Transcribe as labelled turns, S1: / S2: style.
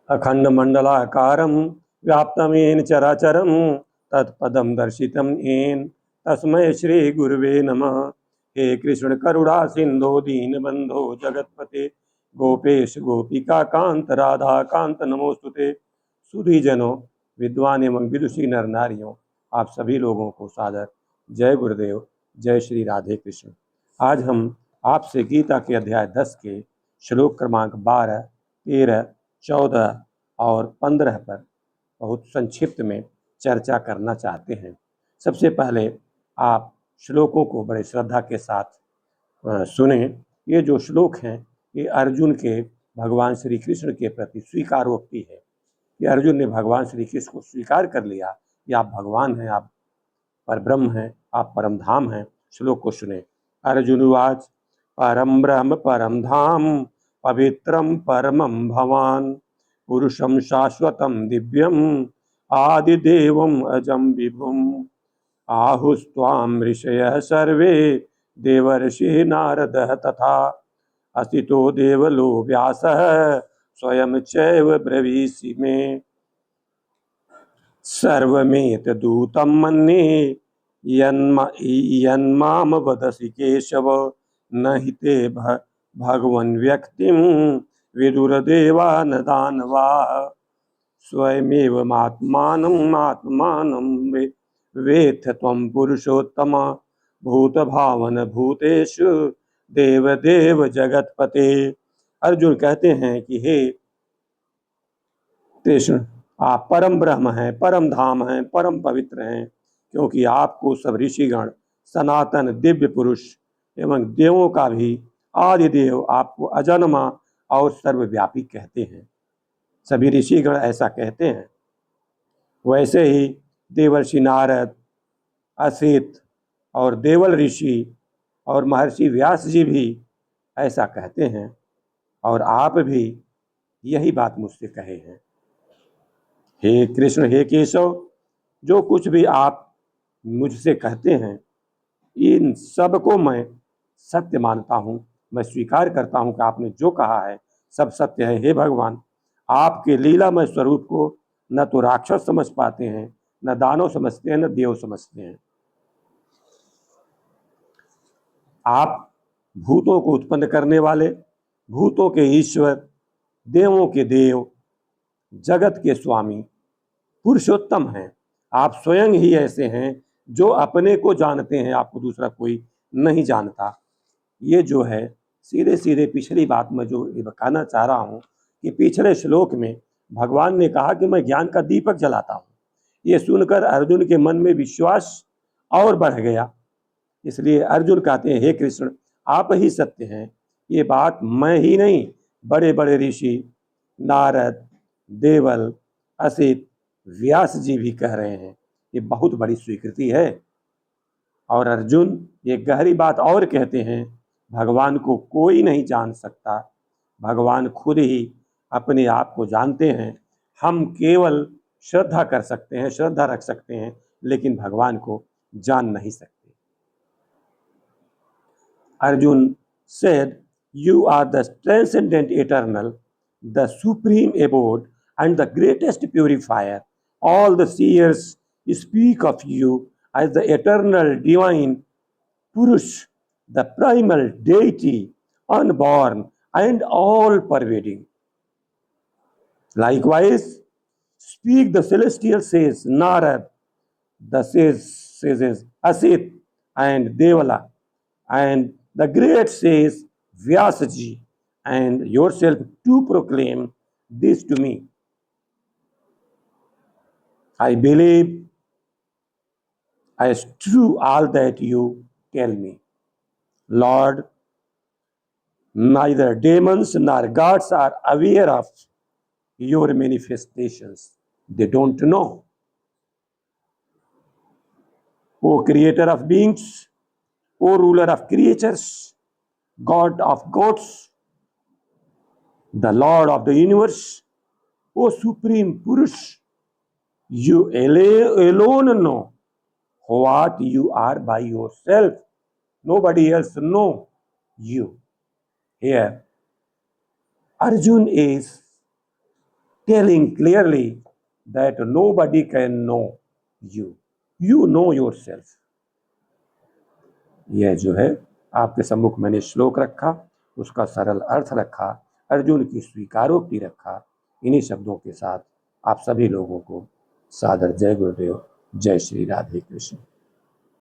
S1: अखंड मंडलाकारं व्याप्तं येन चराचरं तत्पदं दर्शितं येन तस्मै श्री गुरुवे नमः। हे कृष्ण करुणा सिंधो दीनबंधो जगतपते गोपेश गोपिका कांत राधा कांत नमोस्तुते। सुधीजनों, विद्वान एवं विदुषी नर नारियों, आप सभी लोगों को सादर जय गुरुदेव, जय श्री राधे कृष्ण। आज हम आपसे गीता के अध्याय 10 के श्लोक क्रमांक 12, 13, 14 और 15 पर बहुत संक्षिप्त में चर्चा करना चाहते हैं। सबसे पहले आप श्लोकों को बड़े श्रद्धा के साथ सुने। ये जो श्लोक हैं ये अर्जुन के भगवान श्री कृष्ण के प्रति स्वीकारोक्ति है कि अर्जुन ने भगवान श्री कृष्ण को स्वीकार कर लिया कि आप भगवान हैं, आप परब्रह्म हैं, आप परम धाम हैं। श्लोक को सुने। अर्जुन उवाच परम ब्रह्म परम धाम पवित्रम परमं भवान पुरुषं शाश्वतं दिव्यम आदिदेवम अजम विभुम आहुस्त्वां ऋषयः सर्वे देवर्षि नारदः तथा असितो देवलो व्यासः स्वयं चैव ब्रवीषि मे सर्वमेतदूतं मन्ये यन्माम वदसि केशव न हि ते भगवन् व्यक्तिं विदुरदेवा न दानवाः स्वयमेवमात्मानं वेत्थ त्वं पुरुषोत्तम भूतभावन भूतेषु देवदेव जगतपते। अर्जुन कहते हैं कि हे कृष्ण, आप परम ब्रह्म हैं, परम धाम हैं, परम पवित्र हैं, क्योंकि आपको सब ऋषिगण सनातन दिव्य पुरुष एवं देवों का भी आदि देव आपको अजन्मा और सर्वव्यापी कहते हैं। सभी ऋषिगण ऐसा कहते हैं। वैसे ही देवर्षि नारद, असित और देवल ऋषि और महर्षि व्यास जी भी ऐसा कहते हैं और आप भी यही बात मुझसे कहे हैं। हे कृष्ण, हे केशव, जो कुछ भी आप मुझसे कहते हैं इन सब को मैं सत्य मानता हूँ, मैं स्वीकार करता हूँ कि आपने जो कहा है सब सत्य है। हे भगवान, आपके लीलामय स्वरूप को न तो राक्षस समझ पाते हैं, न दानव समझते हैं, न देव समझते हैं। आप भूतों को उत्पन्न करने वाले, भूतों के ईश्वर, देवों के देव, जगत के स्वामी, पुरुषोत्तम हैं। आप स्वयं ही ऐसे हैं जो अपने को जानते हैं, आपको दूसरा कोई नहीं जानता। ये जो है सीधे सीधे पिछली बात में जो कहना चाह रहा हूँ कि पिछले श्लोक में भगवान ने कहा कि मैं ज्ञान का दीपक जलाता हूँ। ये सुनकर अर्जुन के मन में विश्वास और बढ़ गया। इसलिए अर्जुन कहते हैं, हे कृष्ण, आप ही सत्य हैं। ये बात मैं ही नहीं, बड़े बड़े ऋषि नारद, देवल, असित, व्यास जी भी कह रहे हैं। ये बहुत बड़ी स्वीकृति है। और अर्जुन ये गहरी बात और कहते हैं, भगवान को कोई नहीं जान सकता, भगवान खुद ही अपने आप को जानते हैं। हम केवल श्रद्धा कर सकते हैं, श्रद्धा रख सकते हैं, लेकिन भगवान को जान नहीं सकते। Arjun said, you are the transcendent eternal, the supreme abode and the greatest purifier. All the seers speak of you as the eternal divine Purush, the primal deity, unborn and all pervading. Likewise, speak the celestial sages Narad, the sages Asit and Devala, and the great sages Vyasaji, and yourself to proclaim this to me. I believe as true all that you tell me. Lord, neither demons nor gods are aware of your manifestations. They don't know. O creator of beings, O ruler of creatures, God of gods, the Lord of the universe, O supreme Purush, you alone know what you are by yourself. Nobody else know you. Here, Arjun is telling clearly that nobody can know you. You know yourself. यह जो है आपके सम्मुख मैंने श्लोक रखा, उसका सरल अर्थ रखा, अर्जुन की स्वीकारोक्ति रखा। इन्हीं शब्दों के साथ आप सभी लोगों को सादर जय गुरुदेव, जय श्री राधे कृष्ण।